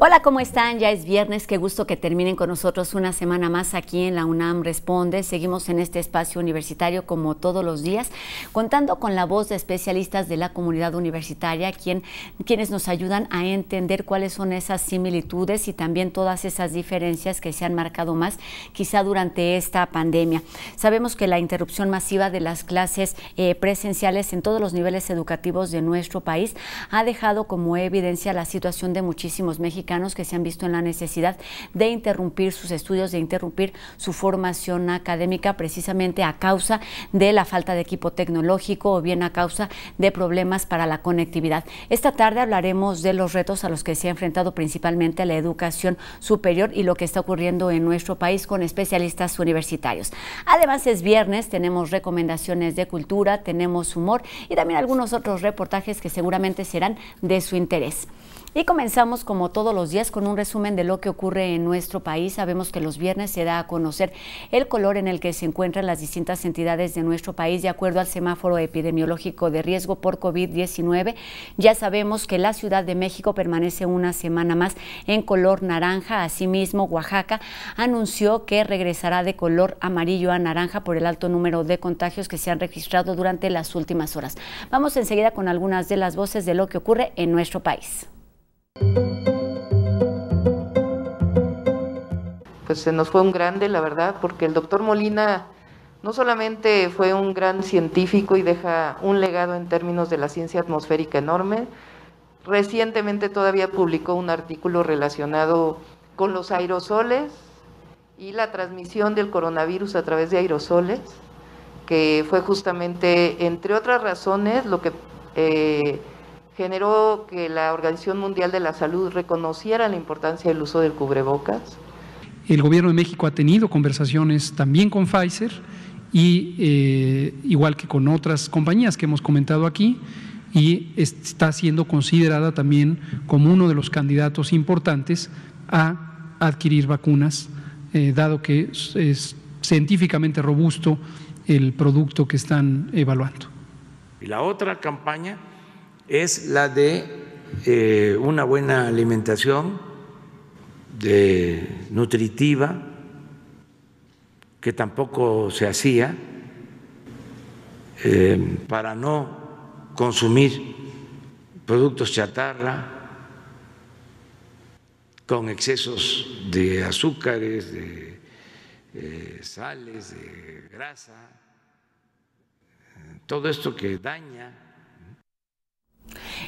Hola, ¿cómo están? Ya es viernes, qué gusto que terminen con nosotros una semana más aquí en la UNAM Responde. Seguimos en este espacio universitario como todos los días, contando con la voz de especialistas de la comunidad universitaria, quienes nos ayudan a entender cuáles son esas similitudes y también todas esas diferencias que se han marcado más quizá durante esta pandemia. Sabemos que la interrupción masiva de las clases presenciales en todos los niveles educativos de nuestro país ha dejado como evidencia la situación de muchísimos mexicanos que se han visto en la necesidad de interrumpir sus estudios, de interrumpir su formación académica precisamente a causa de la falta de equipo tecnológico o bien a causa de problemas para la conectividad. Esta tarde hablaremos de los retos a los que se ha enfrentado principalmente la educación superior y lo que está ocurriendo en nuestro país con especialistas universitarios. Además es viernes, tenemos recomendaciones de cultura, tenemos humor y también algunos otros reportajes que seguramente serán de su interés. Y comenzamos como todos los días con un resumen de lo que ocurre en nuestro país. Sabemos que los viernes se da a conocer el color en el que se encuentran las distintas entidades de nuestro país de acuerdo al semáforo epidemiológico de riesgo por COVID-19. Ya sabemos que la Ciudad de México permanece una semana más en color naranja. Asimismo, Oaxaca anunció que regresará de color amarillo a naranja por el alto número de contagios que se han registrado durante las últimas horas. Vamos enseguida con algunas de las voces de lo que ocurre en nuestro país. Pues se nos fue un grande, la verdad, porque el doctor Molina no solamente fue un gran científico y deja un legado en términos de la ciencia atmosférica enorme, recientemente todavía publicó un artículo relacionado con los aerosoles y la transmisión del coronavirus a través de aerosoles, que fue justamente, entre otras razones, lo que generó que la Organización Mundial de la Salud reconociera la importancia del uso del cubrebocas. El Gobierno de México ha tenido conversaciones también con Pfizer y igual que con otras compañías que hemos comentado aquí, y está siendo considerada también como uno de los candidatos importantes a adquirir vacunas, dado que es científicamente robusto el producto que están evaluando. Y la otra campaña es la de una buena alimentación nutritiva, que tampoco se hacía, para no consumir productos chatarra con excesos de azúcares, de sales, de grasa, todo esto que daña.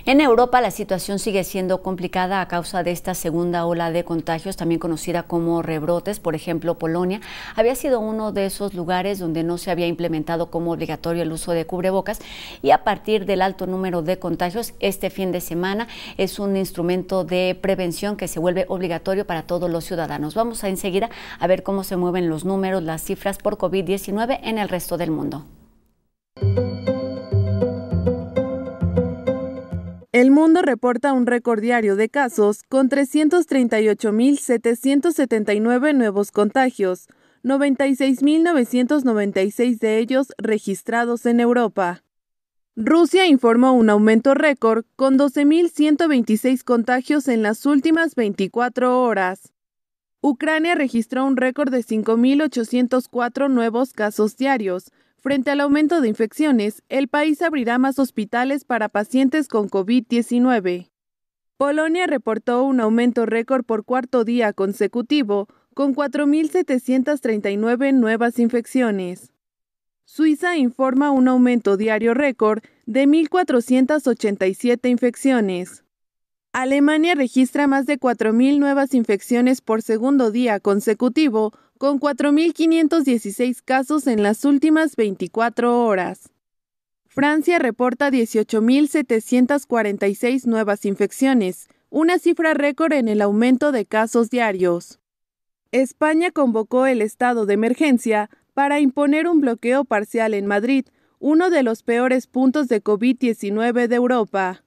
En Europa la situación sigue siendo complicada a causa de esta segunda ola de contagios, también conocida como rebrotes. Por ejemplo, Polonia había sido uno de esos lugares donde no se había implementado como obligatorio el uso de cubrebocas y a partir del alto número de contagios, este fin de semana es un instrumento de prevención que se vuelve obligatorio para todos los ciudadanos. Vamos a enseguida a ver cómo se mueven los números, las cifras por COVID-19 en el resto del mundo. El mundo reporta un récord diario de casos con 338.779 nuevos contagios, 96.996 de ellos registrados en Europa. Rusia informó un aumento récord con 12.126 contagios en las últimas 24 horas. Ucrania registró un récord de 5.804 nuevos casos diarios. Frente al aumento de infecciones, el país abrirá más hospitales para pacientes con COVID-19. Polonia reportó un aumento récord por cuarto día consecutivo, con 4.739 nuevas infecciones. Suiza informa un aumento diario récord de 1.487 infecciones. Alemania registra más de 4.000 nuevas infecciones por segundo día consecutivo, con 4.516 casos en las últimas 24 horas. Francia reporta 18.746 nuevas infecciones, una cifra récord en el aumento de casos diarios. España convocó el estado de emergencia para imponer un bloqueo parcial en Madrid, uno de los peores puntos de COVID-19 de Europa.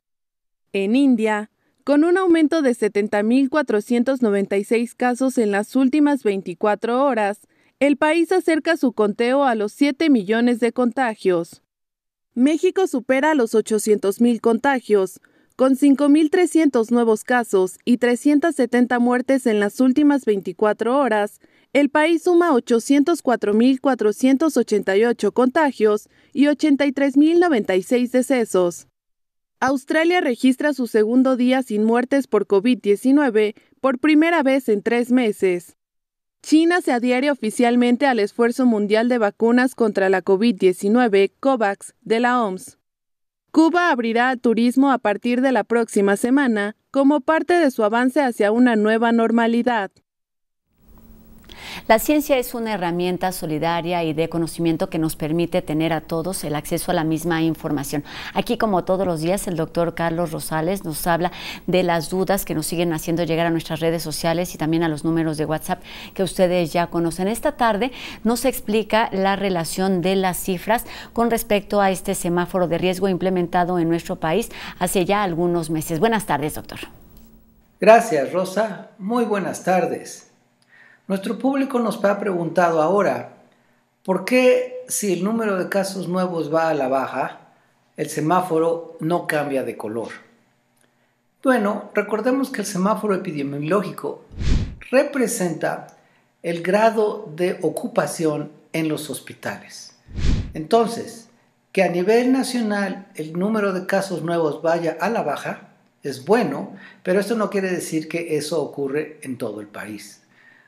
En India, con un aumento de 70.496 casos en las últimas 24 horas, el país acerca su conteo a los 7 millones de contagios. México supera los 800.000 contagios, Con 5.300 nuevos casos y 370 muertes en las últimas 24 horas, el país suma 804.488 contagios y 83.096 decesos. Australia registra su segundo día sin muertes por COVID-19 por primera vez en 3 meses. China se adhiere oficialmente al esfuerzo mundial de vacunas contra la COVID-19, COVAX, de la OMS. Cuba abrirá al turismo a partir de la próxima semana como parte de su avance hacia una nueva normalidad. La ciencia es una herramienta solidaria y de conocimiento que nos permite tener a todos el acceso a la misma información. Aquí, como todos los días, el doctor Carlos Rosales nos habla de las dudas que nos siguen haciendo llegar a nuestras redes sociales y también a los números de WhatsApp que ustedes ya conocen. Esta tarde nos explica la relación de las cifras con respecto a este semáforo de riesgo implementado en nuestro país hace ya algunos meses. Buenas tardes, doctor. Gracias, Rosa. Muy buenas tardes. Nuestro público nos ha preguntado ahora, ¿por qué si el número de casos nuevos va a la baja, el semáforo no cambia de color? Bueno, recordemos que el semáforo epidemiológico representa el grado de ocupación en los hospitales. Entonces, que a nivel nacional el número de casos nuevos vaya a la baja es bueno, pero esto no quiere decir que eso ocurre en todo el país.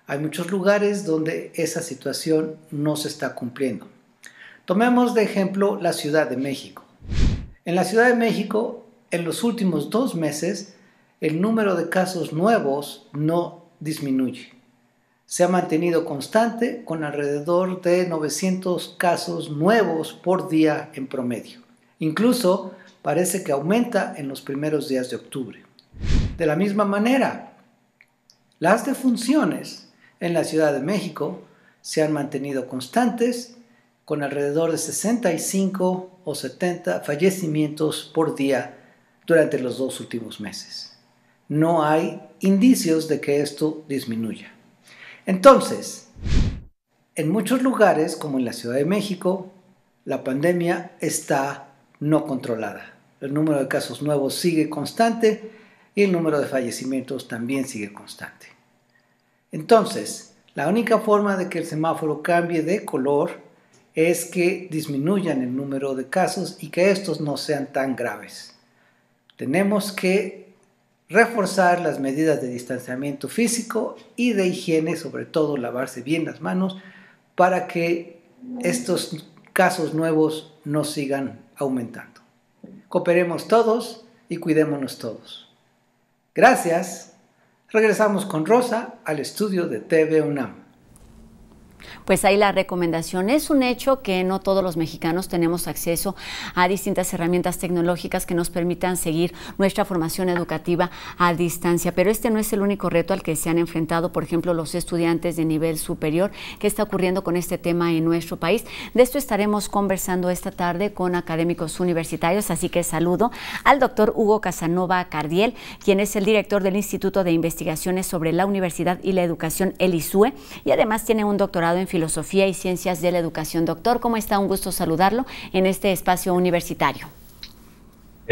Hay muchos lugares donde esa situación no se está cumpliendo. Tomemos de ejemplo la Ciudad de México. En la Ciudad de México, en los últimos 2 meses, el número de casos nuevos no disminuye. Se ha mantenido constante con alrededor de 900 casos nuevos por día en promedio. Incluso parece que aumenta en los primeros días de octubre. De la misma manera, las defunciones en la Ciudad de México se han mantenido constantes con alrededor de 65 o 70 fallecimientos por día durante los 2 últimos meses. No hay indicios de que esto disminuya. Entonces, en muchos lugares, como en la Ciudad de México, la pandemia está no controlada. El número de casos nuevos sigue constante y el número de fallecimientos también sigue constante. Entonces, la única forma de que el semáforo cambie de color es que disminuyan el número de casos y que estos no sean tan graves. Tenemos que reforzar las medidas de distanciamiento físico y de higiene, sobre todo lavarse bien las manos, para que estos casos nuevos no sigan aumentando. Cooperemos todos y cuidémonos todos. Gracias. Regresamos con Rosa al estudio de TV UNAM. Pues ahí la recomendación. Es un hecho que no todos los mexicanos tenemos acceso a distintas herramientas tecnológicas que nos permitan seguir nuestra formación educativa a distancia, pero este no es el único reto al que se han enfrentado, por ejemplo, los estudiantes de nivel superior. ¿Qué está ocurriendo con este tema en nuestro país? De esto estaremos conversando esta tarde con académicos universitarios, así que saludo al doctor Hugo Casanova Cardiel, quien es el director del Instituto de Investigaciones sobre la Universidad y la Educación, el ISUE, y además tiene un doctorado en Filosofía y Ciencias de la Educación. Doctor, ¿cómo está? Un gusto saludarlo en este espacio universitario.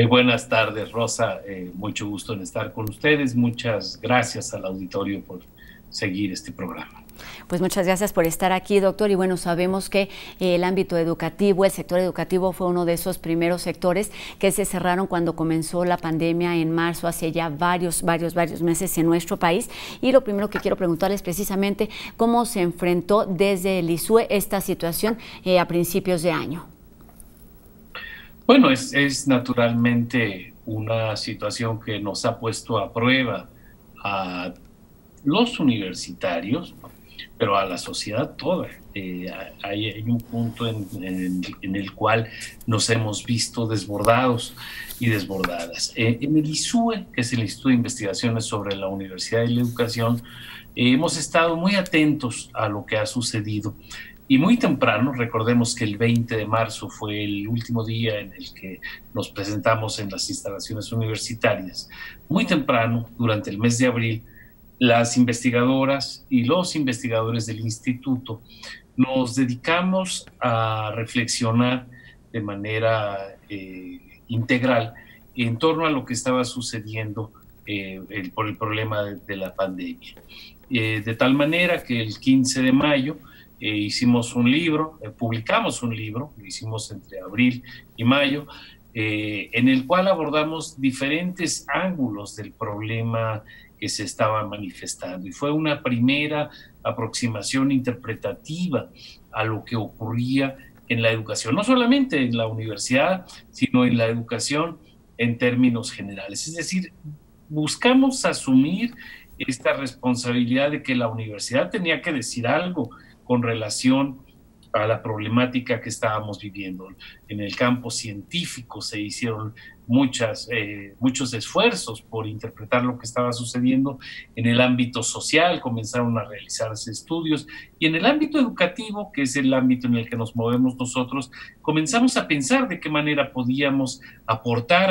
Buenas tardes, Rosa. Mucho gusto en estar con ustedes. Muchas gracias al auditorio por seguir este programa. Pues muchas gracias por estar aquí, doctor. Y bueno, sabemos que el ámbito educativo, el sector educativo fue uno de esos primeros sectores que se cerraron cuando comenzó la pandemia en marzo, hace ya varios meses en nuestro país. Y lo primero que quiero preguntarles es precisamente cómo se enfrentó desde el ISUE esta situación a principios de año. Bueno, es naturalmente una situación que nos ha puesto a prueba a los universitarios, pero a la sociedad toda. Hay un punto en el cual nos hemos visto desbordados y desbordadas. En el ISUE, que es el Instituto de Investigaciones sobre la Universidad y la Educación, hemos estado muy atentos a lo que ha sucedido. Y muy temprano, recordemos que el 20 de marzo fue el último día en el que nos presentamos en las instalaciones universitarias. Muy temprano, durante el mes de abril, las investigadoras y los investigadores del instituto nos dedicamos a reflexionar de manera integral en torno a lo que estaba sucediendo por el problema de la pandemia. De tal manera que el 15 de mayo hicimos un libro, publicamos un libro, lo hicimos entre abril y mayo, en el cual abordamos diferentes ángulos del problema que se estaba manifestando. Y fue una primera aproximación interpretativa a lo que ocurría en la educación, no solamente en la universidad, sino en la educación en términos generales. Es decir, buscamos asumir esta responsabilidad de que la universidad tenía que decir algo con relación a la problemática que estábamos viviendo. En el campo científico se hicieron muchos esfuerzos por interpretar lo que estaba sucediendo. En el ámbito social comenzaron a realizarse estudios, y en el ámbito educativo, que es el ámbito en el que nos movemos nosotros, comenzamos a pensar de qué manera podíamos aportar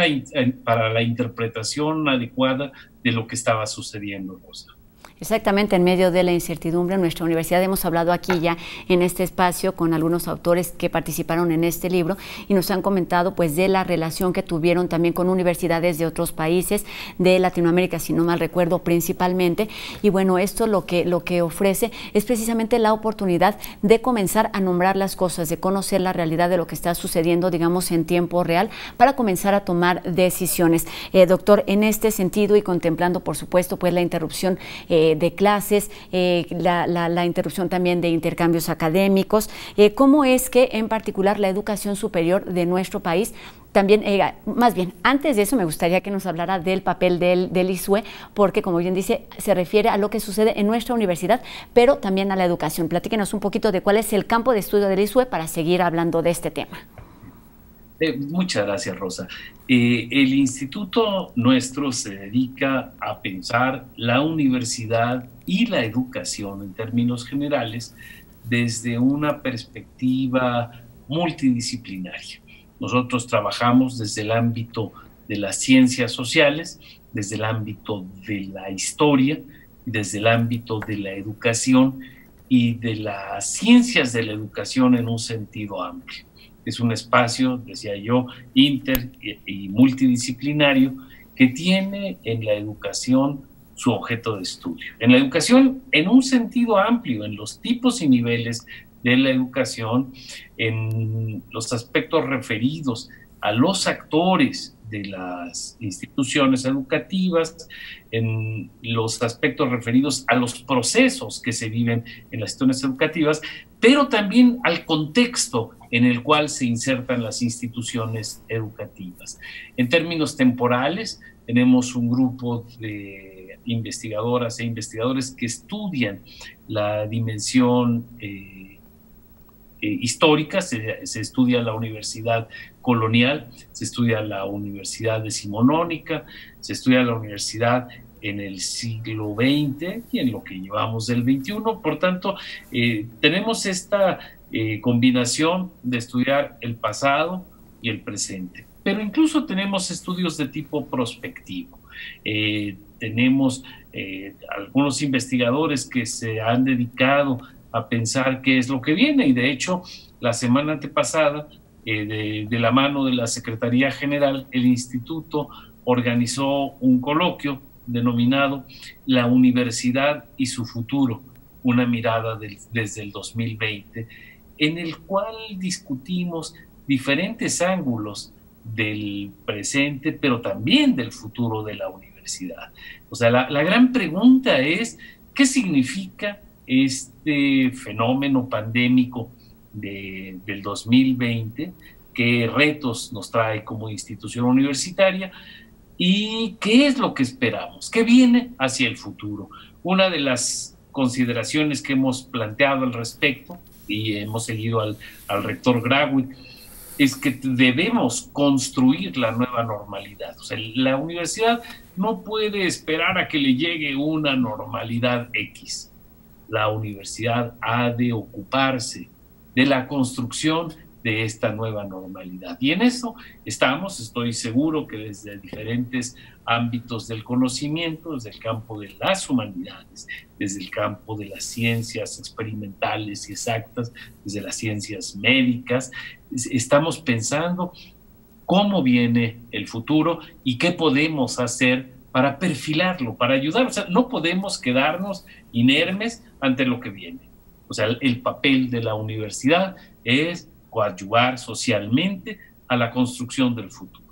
para la interpretación adecuada de lo que estaba sucediendo, Rosa. Exactamente, en medio de la incertidumbre, en nuestra universidad hemos hablado aquí ya en este espacio con algunos autores que participaron en este libro y nos han comentado pues de la relación que tuvieron también con universidades de otros países de Latinoamérica, si no mal recuerdo, principalmente. Y bueno, esto lo que ofrece es precisamente la oportunidad de comenzar a nombrar las cosas, de conocer la realidad de lo que está sucediendo, digamos, en tiempo real, para comenzar a tomar decisiones. Doctor, en este sentido y contemplando, por supuesto, pues la interrupción de clases, la interrupción también de intercambios académicos, ¿cómo es que en particular la educación superior de nuestro país también, más bien, antes de eso me gustaría que nos hablara del papel del ISUE, porque como bien dice, se refiere a lo que sucede en nuestra universidad, pero también a la educación. Platíquenos un poquito de cuál es el campo de estudio del ISUE para seguir hablando de este tema. Muchas gracias, Rosa. El instituto nuestro se dedica a pensar la universidad y la educación en términos generales desde una perspectiva multidisciplinaria. Nosotros trabajamos desde el ámbito de las ciencias sociales, desde el ámbito de la historia, desde el ámbito de la educación y de las ciencias de la educación en un sentido amplio. Es un espacio, decía yo, inter y multidisciplinario que tiene en la educación su objeto de estudio. En la educación, en un sentido amplio, en los tipos y niveles de la educación, en los aspectos referidos a los actores de las instituciones educativas, en los aspectos referidos a los procesos que se viven en las instituciones educativas, pero también al contexto en el cual se insertan las instituciones educativas. En términos temporales, tenemos un grupo de investigadoras e investigadores que estudian la dimensión histórica, se estudia la universidad colonial, se estudia la universidad decimonónica, se estudia la universidad en el siglo XX y en lo que llevamos del XXI. Por tanto, tenemos esta combinación de estudiar el pasado y el presente. Pero incluso tenemos estudios de tipo prospectivo. Tenemos algunos investigadores que se han dedicado a pensar qué es lo que viene, y de hecho, la semana antepasada, de la mano de la Secretaría General, el Instituto organizó un coloquio denominado La Universidad y su futuro, una mirada desde el 2020, en el cual discutimos diferentes ángulos del presente, pero también del futuro de la universidad. O sea, la gran pregunta es, ¿qué significa este fenómeno pandémico del 2020? ¿Qué retos nos trae como institución universitaria? ¿Y qué es lo que esperamos? ¿Qué viene hacia el futuro? Una de las consideraciones que hemos planteado al respecto, y hemos seguido al rector Graue, es que debemos construir la nueva normalidad. O sea, la universidad no puede esperar a que le llegue una normalidad X. La universidad ha de ocuparse de la construcción de esta nueva normalidad. Y en eso estamos, estoy seguro que desde diferentes ámbitos del conocimiento, desde el campo de las humanidades, desde el campo de las ciencias experimentales y exactas, desde las ciencias médicas, estamos pensando cómo viene el futuro y qué podemos hacer para perfilarlo, para ayudar. O sea, no podemos quedarnos inermes ante lo que viene. O sea, el papel de la universidad es coadyuvar socialmente a la construcción del futuro.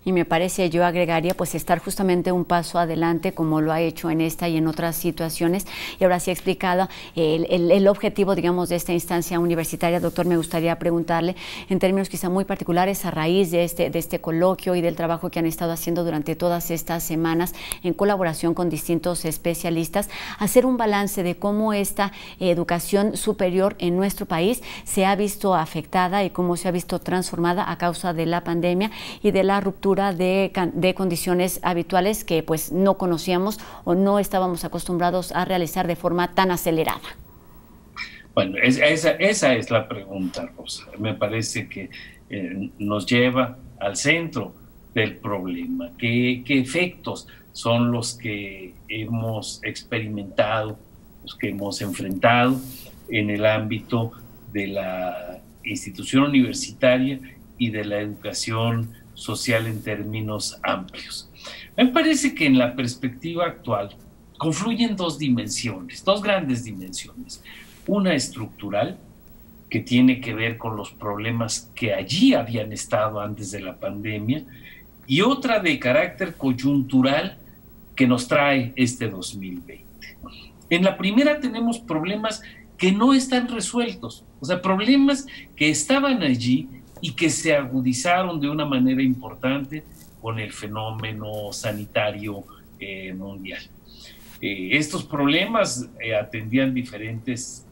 Y me parece, yo agregaría, pues estar justamente un paso adelante como lo ha hecho en esta y en otras situaciones. Y ahora sí ha explicado el objetivo, digamos, de esta instancia universitaria. Doctor, me gustaría preguntarle, en términos quizá muy particulares, a raíz de este coloquio y del trabajo que han estado haciendo durante todas estas semanas en colaboración con distintos especialistas, hacer un balance de cómo esta educación superior en nuestro país se ha visto afectada y cómo se ha visto transformada a causa de la pandemia y de la ruptura de condiciones habituales que pues no conocíamos o no estábamos acostumbrados a realizar de forma tan acelerada. Bueno, esa es la pregunta, Rosa. Me parece que nos lleva al centro del problema. ¿Qué efectos son los que hemos experimentado, los que hemos enfrentado en el ámbito de la institución universitaria y de la educación social en términos amplios? Me parece que en la perspectiva actual confluyen dos dimensiones, dos grandes dimensiones. Una estructural, que tiene que ver con los problemas que allí habían estado antes de la pandemia, y otra de carácter coyuntural que nos trae este 2020. En la primera tenemos problemas que no están resueltos, o sea, problemas que estaban allí y que se agudizaron de una manera importante con el fenómeno sanitario mundial. Estos problemas atendían diferentes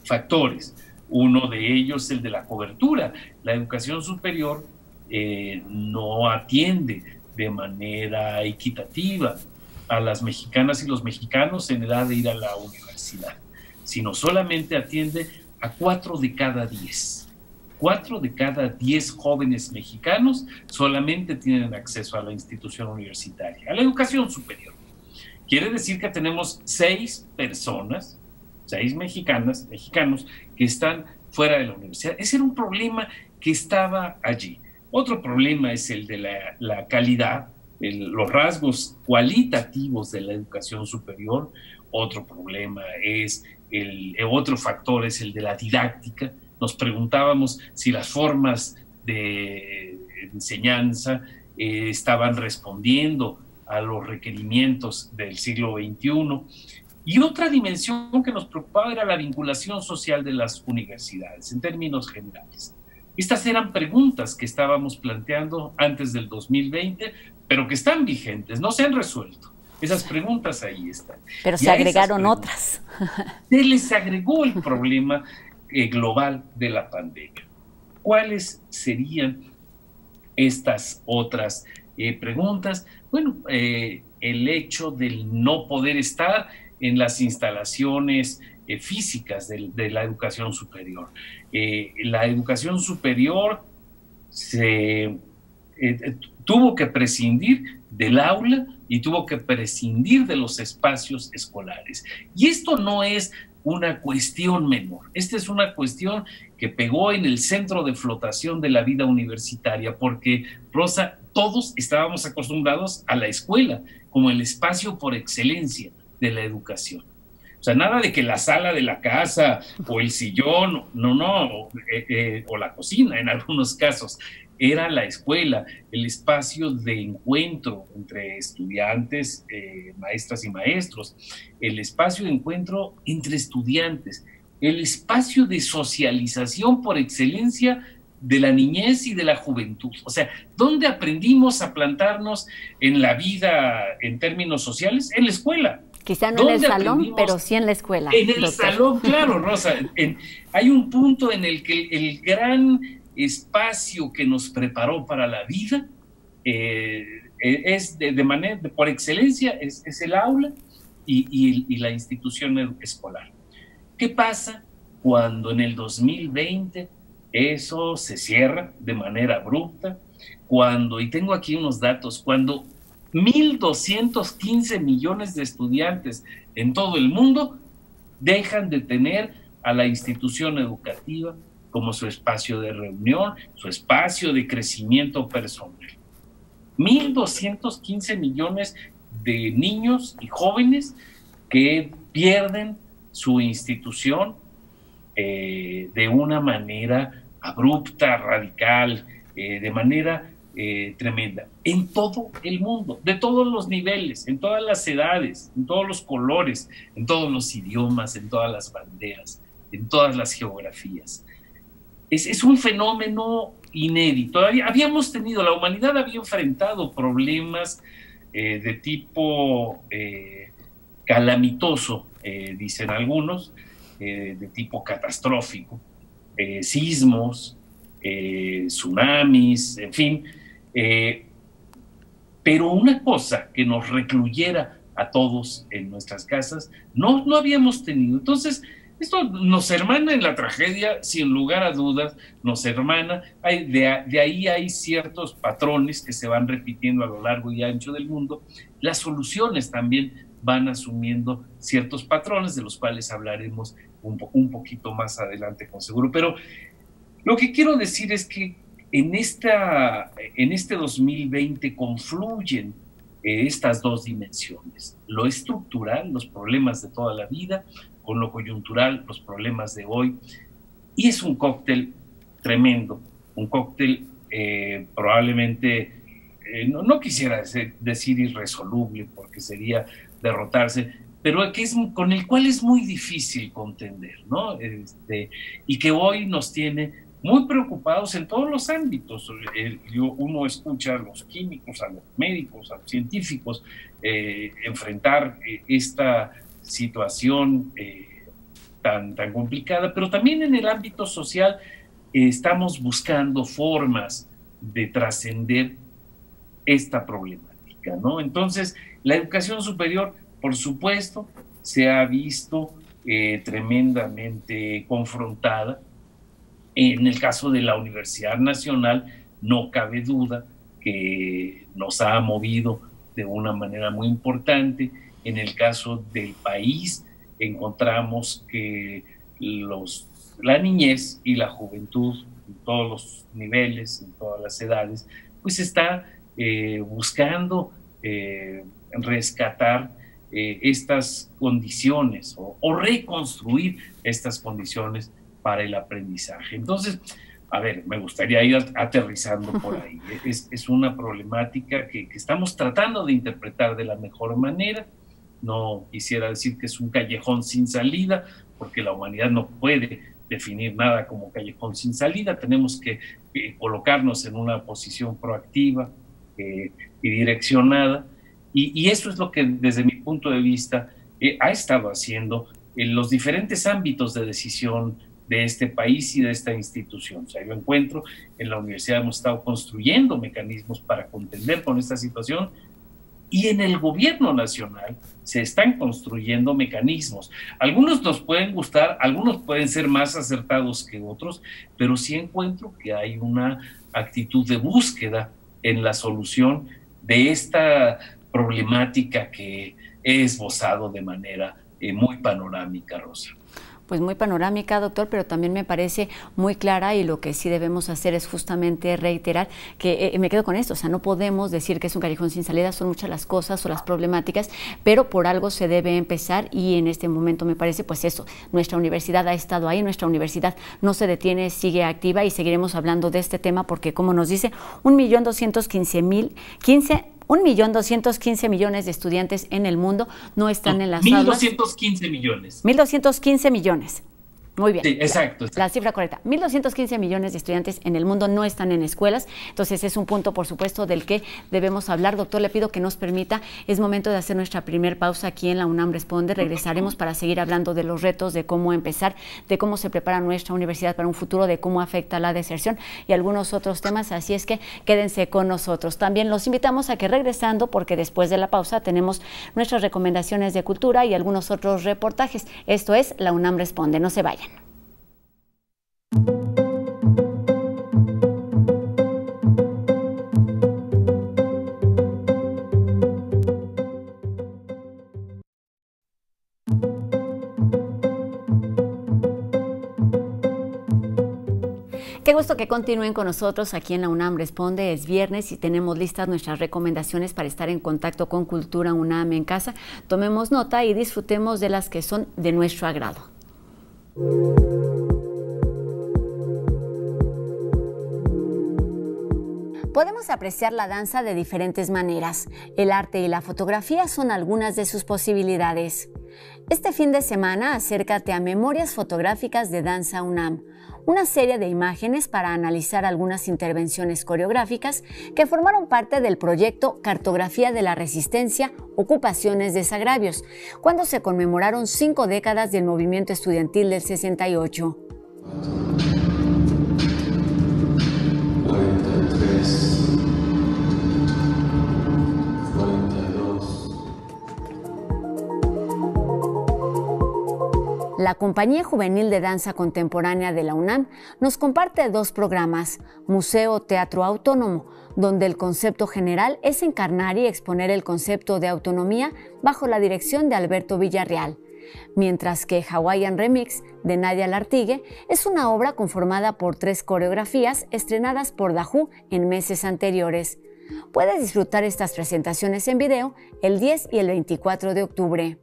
factores. Uno de ellos, el de la cobertura. La educación superior no atiende de manera equitativa a las mexicanas y los mexicanos en edad de ir a la universidad, sino solamente atiende a 4 de cada 10. 4 de cada 10 jóvenes mexicanos solamente tienen acceso a la institución universitaria, a la educación superior. Quiere decir que tenemos 6 personas, 6 mexicanos que están fuera de la universidad. Ese era un problema que estaba allí. Otro problema es el de la calidad, los rasgos cualitativos de la educación superior. Otro problema es otro factor es el de la didáctica. Nos preguntábamos si las formas de enseñanza estaban respondiendo a los requerimientos del siglo XXI. Y otra dimensión que nos preocupaba era la vinculación social de las universidades, en términos generales. Estas eran preguntas que estábamos planteando antes del 2020, pero que están vigentes, no se han resuelto. Esas preguntas ahí están. Pero se agregaron otras. Se les agregó el problema global de la pandemia. ¿Cuáles serían estas otras preguntas? Bueno, el hecho del no poder estar en las instalaciones físicas de la educación superior. La educación superior tuvo que prescindir del aula y tuvo que prescindir de los espacios escolares. Y esto no es una cuestión menor. Esta es una cuestión que pegó en el centro de flotación de la vida universitaria, porque, Rosa, todos estábamos acostumbrados a la escuela como el espacio por excelencia de la educación. O sea, nada de que la sala de la casa o el sillón, o la cocina en algunos casos. Era la escuela, el espacio de encuentro entre estudiantes, maestras y maestros, el espacio de encuentro entre estudiantes, el espacio de socialización por excelencia de la niñez y de la juventud. O sea, ¿dónde aprendimos a plantarnos en la vida en términos sociales? En la escuela. Quizá no en el salón, pero sí en la escuela. En el salón, claro, Rosa. Hay un punto en el que el gran espacio que nos preparó para la vida es por excelencia es el aula y la institución escolar. ¿Qué pasa cuando en el 2020 eso se cierra de manera abrupta? Y tengo aquí unos datos, cuando 1.215 millones de estudiantes en todo el mundo dejan de tener a la institución educativa como su espacio de reunión, su espacio de crecimiento personal. 1.215 millones de niños y jóvenes que pierden su institución de una manera abrupta, radical, de manera tremenda, en todo el mundo, de todos los niveles, en todas las edades, en todos los colores, en todos los idiomas, en todas las banderas, en todas las geografías. Es un fenómeno inédito. La humanidad había enfrentado problemas de tipo calamitoso, dicen algunos, de tipo catastrófico, sismos, tsunamis, en fin, pero una cosa que nos recluyera a todos en nuestras casas no habíamos tenido. Entonces, esto nos hermana en la tragedia, sin lugar a dudas, nos hermana. De ahí hay ciertos patrones que se van repitiendo a lo largo y ancho del mundo. Las soluciones también van asumiendo ciertos patrones, de los cuales hablaremos un poquito más adelante con seguro. Pero lo que quiero decir es que en este 2020 confluyen estas dos dimensiones: lo estructural, los problemas de toda la vida, con lo coyuntural, los problemas de hoy, y es un cóctel tremendo, un cóctel probablemente, no quisiera decir irresoluble, porque sería derrotarse, pero con el cual es muy difícil contender, ¿no? Y que hoy nos tiene muy preocupados en todos los ámbitos. Uno escucha a los químicos, a los médicos, a los científicos enfrentar esta situación tan complicada, pero también en el ámbito social estamos buscando formas de trascender esta problemática, ¿no? Entonces, la educación superior, por supuesto, se ha visto tremendamente confrontada. En el caso de la Universidad Nacional, no cabe duda que nos ha movido de una manera muy importante. En el caso del país, encontramos que la niñez y la juventud, en todos los niveles, en todas las edades, pues está buscando rescatar estas condiciones o reconstruir estas condiciones para el aprendizaje. Entonces, a ver, me gustaría ir aterrizando por ahí. Es una problemática que estamos tratando de interpretar de la mejor manera. No quisiera decir que es un callejón sin salida, porque la humanidad no puede definir nada como callejón sin salida. Tenemos que colocarnos en una posición proactiva y direccionada. Y eso es lo que, desde mi punto de vista, ha estado haciendo en los diferentes ámbitos de decisión de este país y de esta institución. O sea, yo encuentro en la universidad hemos estado construyendo mecanismos para contender con esta situación, y en el gobierno nacional se están construyendo mecanismos. Algunos nos pueden gustar, algunos pueden ser más acertados que otros, pero sí encuentro que hay una actitud de búsqueda en la solución de esta problemática que he esbozado de manera muy panorámica, Rosa. Pues muy panorámica, doctor, pero también me parece muy clara, y lo que sí debemos hacer es justamente reiterar que me quedo con esto. O sea, no podemos decir que es un callejón sin salida, son muchas las cosas o las problemáticas, pero por algo se debe empezar, y en este momento me parece pues eso, nuestra universidad ha estado ahí, nuestra universidad no se detiene, sigue activa, y seguiremos hablando de este tema porque, como nos dice, 1.215 millones de estudiantes en el mundo no están en las aulas. 1.215 millones. 1.215 millones. Muy bien. Sí, exacto. La cifra correcta. 1.215 millones de estudiantes en el mundo no están en escuelas. Entonces es un punto, por supuesto, del que debemos hablar. Doctor, le pido que nos permita, es momento de hacer nuestra primer pausa aquí en la UNAM Responde. Regresaremos para seguir hablando de los retos, de cómo empezar, de cómo se prepara nuestra universidad para un futuro, de cómo afecta la deserción y algunos otros temas. Así es que quédense con nosotros. También los invitamos a que, regresando, porque después de la pausa tenemos nuestras recomendaciones de cultura y algunos otros reportajes. Esto es la UNAM Responde. No se vayan. Qué gusto que continúen con nosotros aquí en la UNAM Responde. Es viernes y tenemos listas nuestras recomendaciones para estar en contacto con Cultura UNAM en casa. Tomemos nota y disfrutemos de las que son de nuestro agrado. Podemos apreciar la danza de diferentes maneras. El arte y la fotografía son algunas de sus posibilidades. Este fin de semana acércate a Memorias Fotográficas de Danza UNAM, una serie de imágenes para analizar algunas intervenciones coreográficas que formaron parte del proyecto Cartografía de la Resistencia, Ocupaciones, Desagravios, cuando se conmemoraron 5 décadas del movimiento estudiantil del 68. La Compañía Juvenil de Danza Contemporánea de la UNAM nos comparte 2 programas, Museo Teatro Autónomo, donde el concepto general es encarnar y exponer el concepto de autonomía bajo la dirección de Alberto Villarreal, mientras que Hawaiian Remix de Nadia Lartigue es una obra conformada por 3 coreografías estrenadas por Dajú en meses anteriores. Puedes disfrutar estas presentaciones en video el 10 y el 24 de octubre.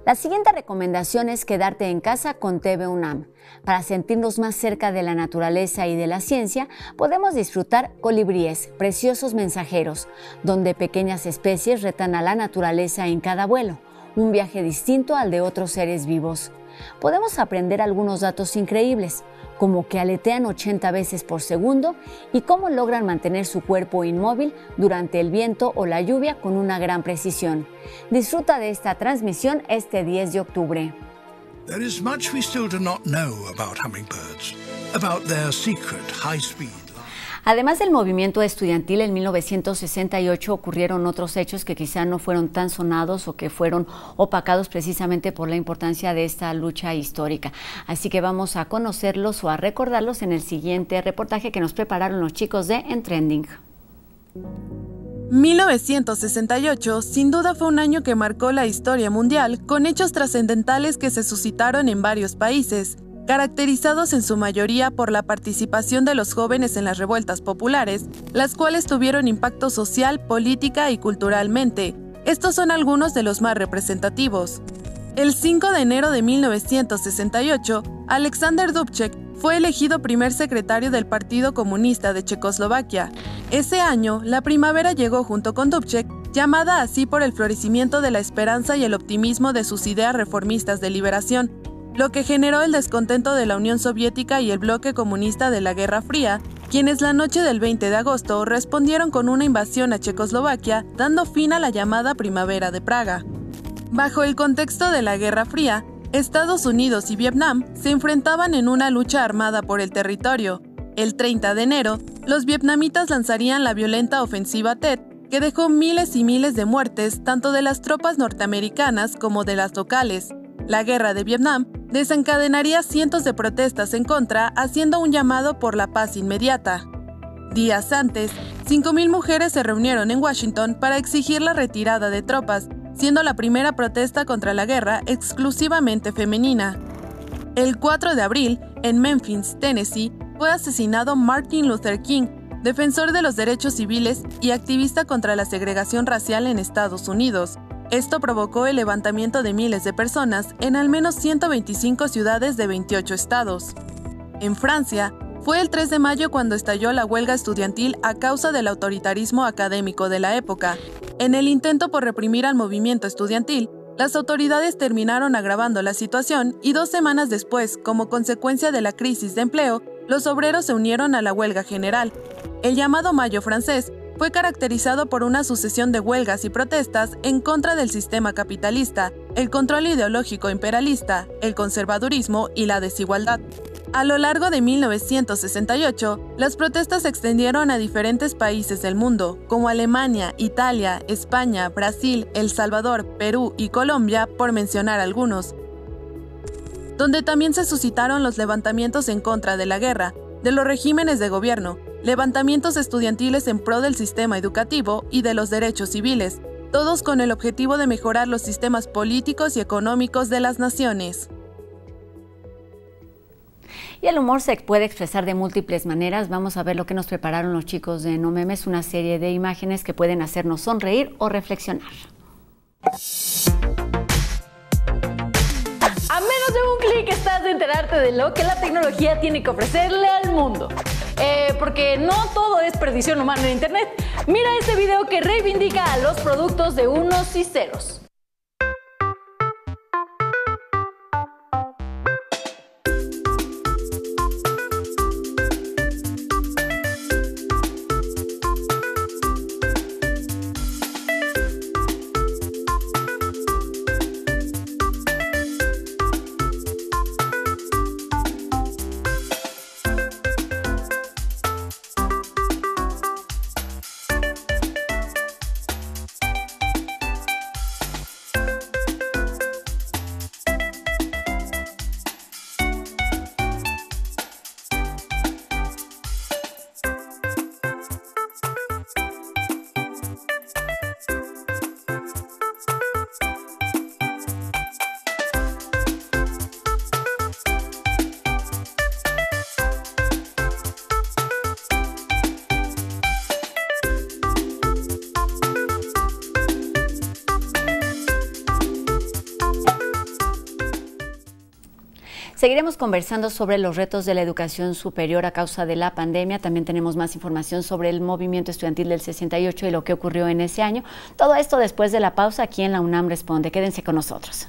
La siguiente recomendación es quedarte en casa con TV UNAM. Para sentirnos más cerca de la naturaleza y de la ciencia, podemos disfrutar Colibríes, preciosos mensajeros, donde pequeñas especies retan a la naturaleza en cada vuelo, un viaje distinto al de otros seres vivos. Podemos aprender algunos datos increíbles, como que aletean 80 veces por segundo y cómo logran mantener su cuerpo inmóvil durante el viento o la lluvia con una gran precisión. Disfruta de esta transmisión este 10 de octubre. There is much we still do not know about hummingbirds, about their secret high-speed. Además del movimiento estudiantil, en 1968 ocurrieron otros hechos que quizá no fueron tan sonados o que fueron opacados precisamente por la importancia de esta lucha histórica. Así que vamos a conocerlos o a recordarlos en el siguiente reportaje que nos prepararon los chicos de En Trending. 1968 sin duda fue un año que marcó la historia mundial con hechos trascendentales que se suscitaron en varios países, caracterizados en su mayoría por la participación de los jóvenes en las revueltas populares, las cuales tuvieron impacto social, política y culturalmente. Estos son algunos de los más representativos. El 5 de enero de 1968, Alexander Dubček fue elegido primer secretario del Partido Comunista de Checoslovaquia. Ese año, la primavera llegó junto con Dubček, llamada así por el florecimiento de la esperanza y el optimismo de sus ideas reformistas de liberación, lo que generó el descontento de la Unión Soviética y el bloque comunista de la Guerra Fría, quienes la noche del 20 de agosto respondieron con una invasión a Checoslovaquia, dando fin a la llamada Primavera de Praga. Bajo el contexto de la Guerra Fría, Estados Unidos y Vietnam se enfrentaban en una lucha armada por el territorio. El 30 de enero, los vietnamitas lanzarían la violenta ofensiva Tet, que dejó miles y miles de muertes tanto de las tropas norteamericanas como de las locales. La guerra de Vietnam desencadenaría cientos de protestas en contra, haciendo un llamado por la paz inmediata. Días antes, 5,000 mujeres se reunieron en Washington para exigir la retirada de tropas, siendo la primera protesta contra la guerra exclusivamente femenina. El 4 de abril, en Memphis, Tennessee, fue asesinado Martin Luther King, defensor de los derechos civiles y activista contra la segregación racial en Estados Unidos. Esto provocó el levantamiento de miles de personas en al menos 125 ciudades de 28 estados. En Francia, fue el 3 de mayo cuando estalló la huelga estudiantil a causa del autoritarismo académico de la época. En el intento por reprimir al movimiento estudiantil, las autoridades terminaron agravando la situación y 2 semanas después, como consecuencia de la crisis de empleo, los obreros se unieron a la huelga general. El llamado Mayo francés fue caracterizado por una sucesión de huelgas y protestas en contra del sistema capitalista, el control ideológico imperialista, el conservadurismo y la desigualdad. A lo largo de 1968, las protestas se extendieron a diferentes países del mundo, como Alemania, Italia, España, Brasil, El Salvador, Perú y Colombia, por mencionar algunos, donde también se suscitaron los levantamientos en contra de la guerra, de los regímenes de gobierno, levantamientos estudiantiles en pro del sistema educativo y de los derechos civiles, todos con el objetivo de mejorar los sistemas políticos y económicos de las naciones. Y el humor se puede expresar de múltiples maneras. Vamos a ver lo que nos prepararon los chicos de No Memes, una serie de imágenes que pueden hacernos sonreír o reflexionar. A menos de un clic estás de enterarte de lo que la tecnología tiene que ofrecerle al mundo. Porque no todo es perdición humana en Internet. Mira este video que reivindica a los productos de unos y ceros. Seguiremos conversando sobre los retos de la educación superior a causa de la pandemia. También tenemos más información sobre el movimiento estudiantil del 68 y lo que ocurrió en ese año. Todo esto después de la pausa aquí en la UNAM Responde. Quédense con nosotros.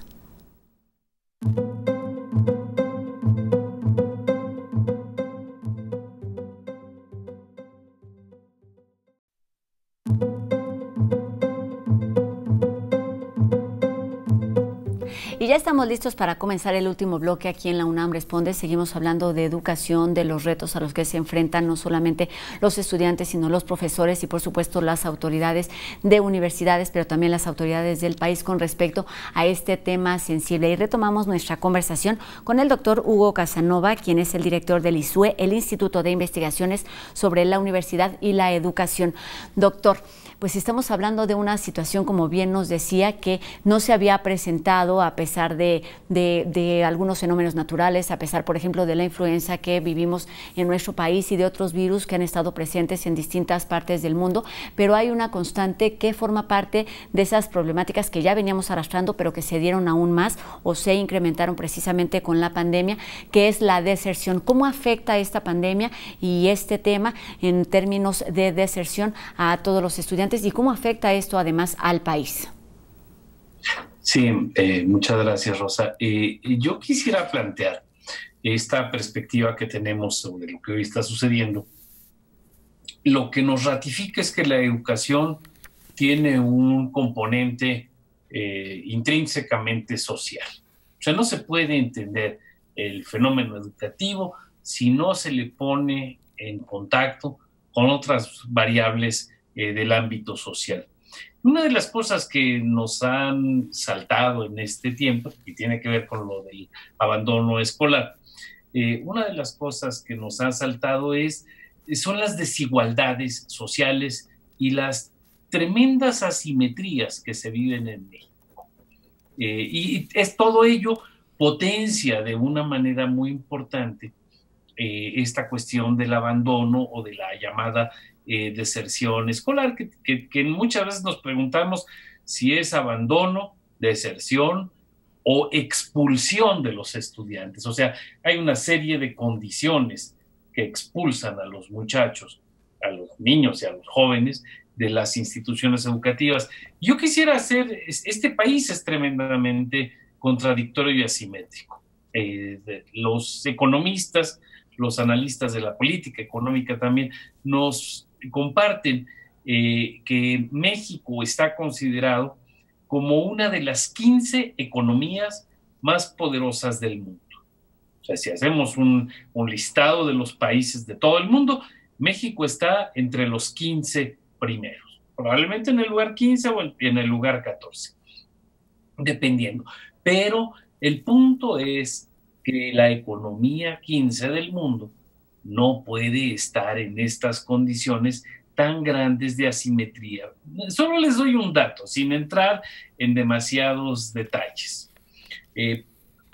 Y ya estamos listos para comenzar el último bloque aquí en la UNAM Responde. Seguimos hablando de educación, de los retos a los que se enfrentan no solamente los estudiantes, sino los profesores y por supuesto las autoridades de universidades, pero también las autoridades del país con respecto a este tema sensible. Y retomamos nuestra conversación con el doctor Hugo Casanova, quien es el director del ISUE, el Instituto de Investigaciones sobre la Universidad y la Educación. Doctor, pues estamos hablando de una situación, como bien nos decía, que no se había presentado a pesar de algunos fenómenos naturales, a pesar, por ejemplo, de la influenza que vivimos en nuestro país y de otros virus que han estado presentes en distintas partes del mundo, pero hay una constante que forma parte de esas problemáticas que ya veníamos arrastrando, pero que se dieron aún más o se incrementaron precisamente con la pandemia, que es la deserción. ¿Cómo afecta esta pandemia y este tema en términos de deserción a todos los estudiantes y cómo afecta esto además al país? Sí, muchas gracias, Rosa. Yo quisiera plantear esta perspectiva que tenemos sobre lo que hoy está sucediendo. Lo que nos ratifica es que la educación tiene un componente intrínsecamente social. O sea, no se puede entender el fenómeno educativo si no se le pone en contacto con otras variables del ámbito social. Una de las cosas que nos han saltado en este tiempo, y tiene que ver con lo del abandono escolar, una de las cosas que nos han saltado son las desigualdades sociales y las tremendas asimetrías que se viven en México. Y es todo ello potencia de una manera muy importante esta cuestión del abandono o de la llamada deserción escolar, que muchas veces nos preguntamos si es abandono, deserción o expulsión de los estudiantes. O sea, hay una serie de condiciones que expulsan a los muchachos, a los niños y a los jóvenes de las instituciones educativas. Yo quisiera este país es tremendamente contradictorio y asimétrico. Los economistas, los analistas de la política económica también nos comparten que México está considerado como una de las 15 economías más poderosas del mundo. O sea, si hacemos un listado de los países de todo el mundo, México está entre los 15 primeros, probablemente en el lugar 15 o en el lugar 14, dependiendo. Pero el punto es que la economía 15 del mundo no puede estar en estas condiciones tan grandes de asimetría. Solo les doy un dato, sin entrar en demasiados detalles.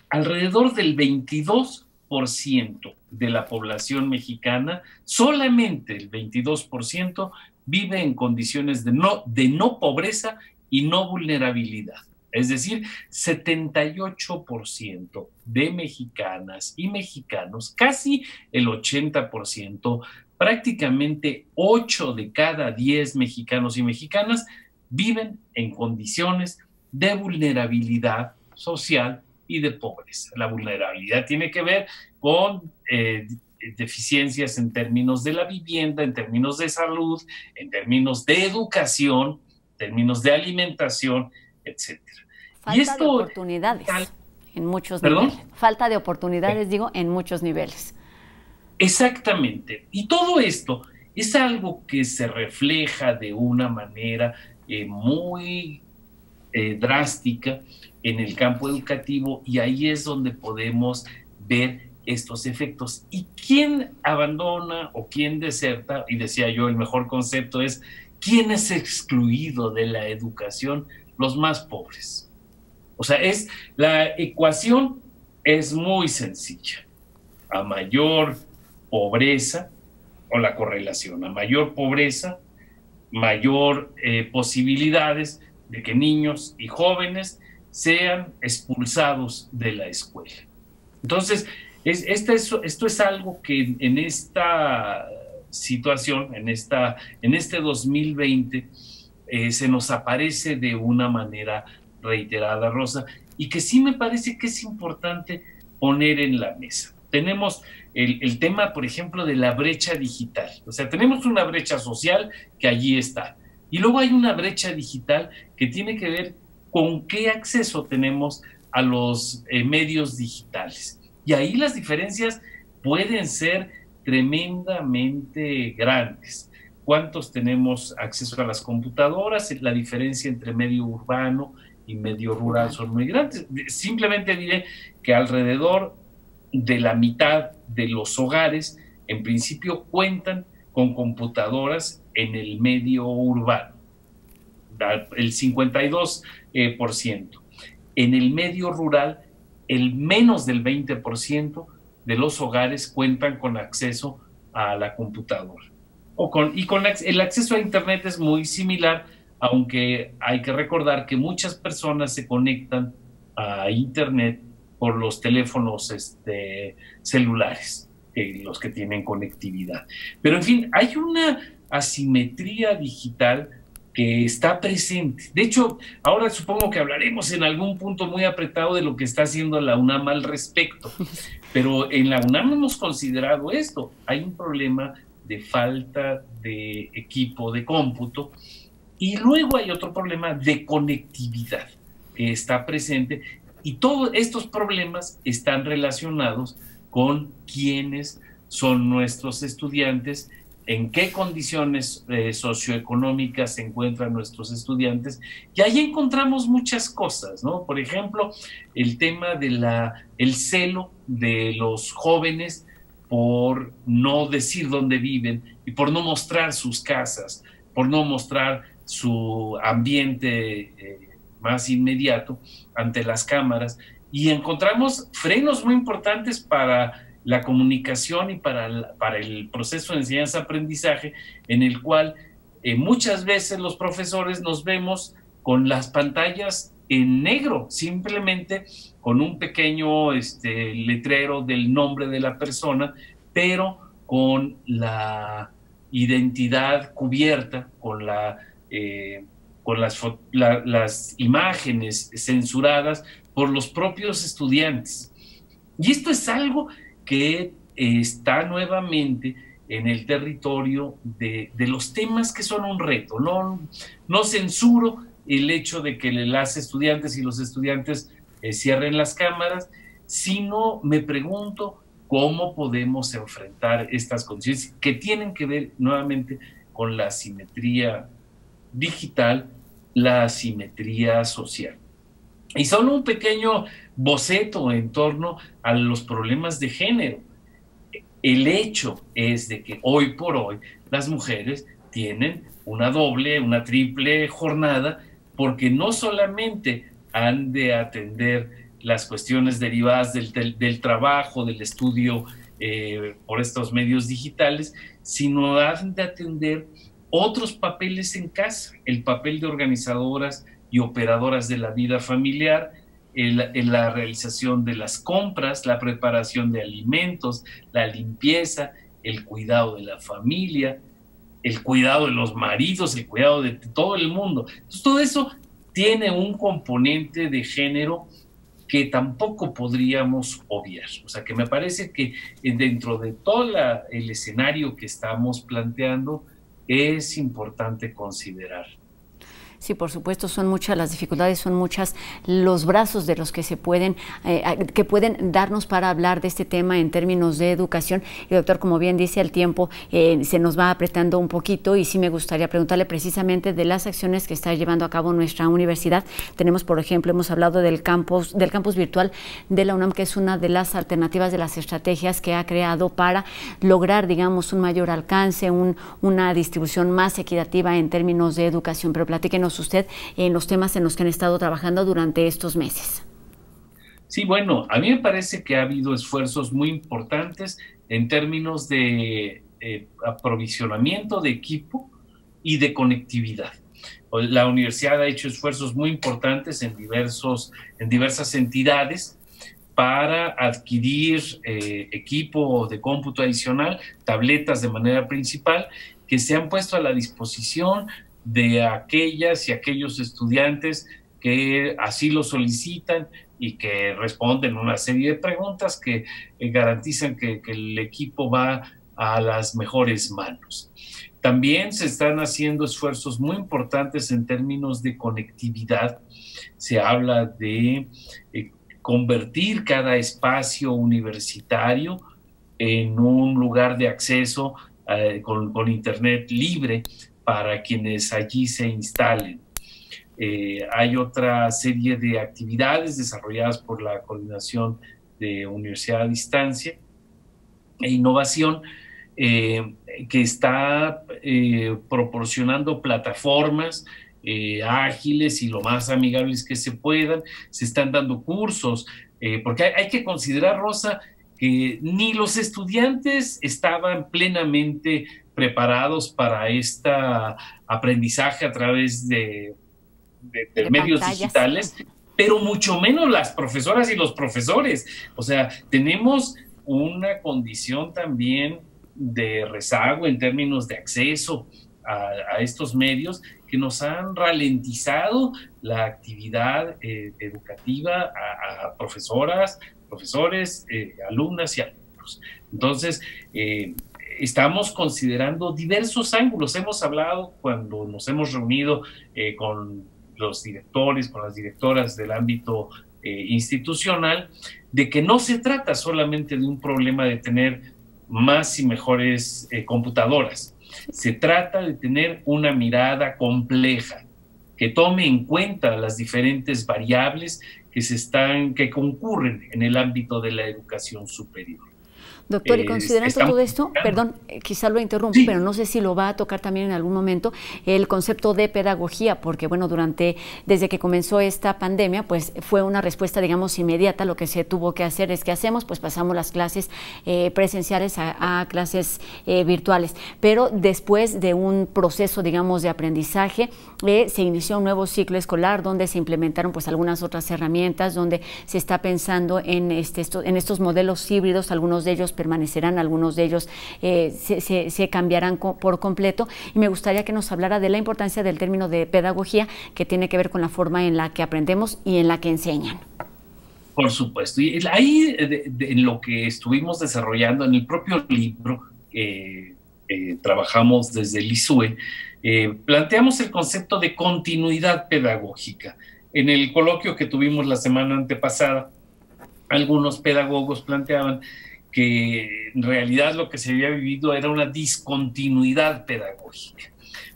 Alrededor del 22% de la población mexicana, solamente el 22%, vive en condiciones de no pobreza y no vulnerabilidad. Es decir, 78% de mexicanas y mexicanos, casi el 80%, prácticamente 8 de cada 10 mexicanos y mexicanas viven en condiciones de vulnerabilidad social y de pobreza. La vulnerabilidad tiene que ver con deficiencias en términos de la vivienda, en términos de salud, en términos de educación, en términos de alimentación, etc. Falta de oportunidades en muchos niveles. Falta de oportunidades, digo, en muchos niveles. Exactamente. Y todo esto es algo que se refleja de una manera muy drástica en el campo educativo, y ahí es donde podemos ver estos efectos. ¿Y quién abandona o quién deserta? Y decía yo, el mejor concepto es ¿quién es excluido de la educación? Los más pobres. O sea, la ecuación es muy sencilla. A mayor pobreza, o la correlación, a mayor pobreza, mayor posibilidades de que niños y jóvenes sean expulsados de la escuela. Entonces, esto es algo que en esta situación, en este 2020, se nos aparece de una manera reiterada, Rosa, y que sí me parece que es importante poner en la mesa. Tenemos el tema, por ejemplo, de la brecha digital. O sea, tenemos una brecha social que allí está. Y luego hay una brecha digital que tiene que ver con qué acceso tenemos a los medios digitales. Y ahí las diferencias pueden ser tremendamente grandes. ¿Cuántos tenemos acceso a las computadoras? La diferencia entre medio urbano y medio rural son muy grandes. Simplemente diré que alrededor de la mitad de los hogares, en principio, cuentan con computadoras en el medio urbano, el 52%. En el medio rural, el menos del 20% de los hogares cuentan con acceso a la computadora. El acceso a Internet es muy similar, aunque hay que recordar que muchas personas se conectan a Internet por los teléfonos celulares, los que tienen conectividad. Pero en fin, hay una asimetría digital que está presente. De hecho, ahora supongo que hablaremos en algún punto muy apretado de lo que está haciendo la UNAM al respecto. Pero en la UNAM hemos considerado esto. Hay un problema de falta de equipo de cómputo, y luego hay otro problema de conectividad que está presente, y todos estos problemas están relacionados con quiénes son nuestros estudiantes, en qué condiciones socioeconómicas se encuentran nuestros estudiantes, y ahí encontramos muchas cosas, ¿no? Por ejemplo, el tema el celo de los jóvenes por no decir dónde viven y por no mostrar sus casas, por no mostrar su ambiente más inmediato ante las cámaras, y encontramos frenos muy importantes para la comunicación y para el proceso de enseñanza-aprendizaje, en el cual muchas veces los profesores nos vemos con las pantallas en negro, simplemente con un pequeño letrero del nombre de la persona, pero con la identidad cubierta, con las imágenes censuradas por los propios estudiantes. Y esto es algo que está nuevamente en el territorio de los temas que son un reto. No censuro el hecho de que las estudiantes y los estudiantes cierren las cámaras, sino me pregunto cómo podemos enfrentar estas condiciones que tienen que ver nuevamente con la asimetría digital, la asimetría social. Y solo un pequeño boceto en torno a los problemas de género. El hecho es de que hoy por hoy las mujeres tienen una doble, una triple jornada, porque no solamente han de atender las cuestiones derivadas del trabajo, del estudio por estos medios digitales, sino han de atender otros papeles en casa, el papel de organizadoras y operadoras de la vida familiar, en la realización de las compras, la preparación de alimentos, la limpieza, el cuidado de la familia, el cuidado de los maridos, el cuidado de todo el mundo. Entonces, todo eso tiene un componente de género que tampoco podríamos obviar. O sea, que me parece que dentro de todo el escenario que estamos planteando es importante considerar. Sí, por supuesto, son muchas las dificultades, son muchas los brazos de los que que pueden darnos para hablar de este tema en términos de educación. Y doctor, como bien dice, el tiempo se nos va apretando un poquito y sí me gustaría preguntarle precisamente de las acciones que está llevando a cabo nuestra universidad. Tenemos, por ejemplo, hemos hablado del campus virtual de la UNAM, que es una de las alternativas de las estrategias que ha creado para lograr, digamos, un mayor alcance, una distribución más equitativa en términos de educación. Pero platíquenos usted en los temas en los que han estado trabajando durante estos meses. Sí, bueno, a mí me parece que ha habido esfuerzos muy importantes en términos de aprovisionamiento de equipo y de conectividad. La universidad ha hecho esfuerzos muy importantes en diversas entidades para adquirir equipo de cómputo adicional, tabletas de manera principal, que se han puesto a la disposición de aquellas y aquellos estudiantes que así lo solicitan y que responden una serie de preguntas que garantizan que el equipo va a las mejores manos. También se están haciendo esfuerzos muy importantes en términos de conectividad. Se habla de convertir cada espacio universitario en un lugar de acceso con internet libre para quienes allí se instalen. Hay otra serie de actividades desarrolladas por la Coordinación de Universidad a Distancia e Innovación que está proporcionando plataformas ágiles y lo más amigables que se puedan. Se están dando cursos, porque hay que considerar, Rosa, que ni los estudiantes estaban plenamente preparados para este aprendizaje a través de medios pantallas digitales, pero mucho menos las profesoras y los profesores. O sea, tenemos una condición también de rezago en términos de acceso a estos medios que nos han ralentizado la actividad educativa a profesoras, profesores, alumnas y alumnos. Entonces, estamos considerando diversos ángulos. Hemos hablado cuando nos hemos reunido con los directores, con las directoras del ámbito institucional, de que no se trata solamente de un problema de tener más y mejores computadoras. Se trata de tener una mirada compleja que tome en cuenta las diferentes variables que concurren en el ámbito de la educación superior. Doctor, y considerando todo esto, perdón, quizá lo interrumpo, sí, pero no sé si lo va a tocar también en algún momento, el concepto de pedagogía, porque bueno, desde que comenzó esta pandemia, pues fue una respuesta, digamos, inmediata. Lo que se tuvo que hacer es, ¿qué hacemos? Pues pasamos las clases presenciales a clases virtuales, pero después de un proceso, digamos, de aprendizaje, se inició un nuevo ciclo escolar donde se implementaron pues algunas otras herramientas, donde se está pensando en estos modelos híbridos. Algunos de ellos permanecerán, algunos de ellos se cambiarán por completo, y me gustaría que nos hablara de la importancia del término de pedagogía, que tiene que ver con la forma en la que aprendemos y en la que enseñan. Por supuesto, y ahí en lo que estuvimos desarrollando en el propio libro, trabajamos desde el ISUE, planteamos el concepto de continuidad pedagógica. En el coloquio que tuvimos la semana antepasada, algunos pedagogos planteaban que en realidad lo que se había vivido era una discontinuidad pedagógica,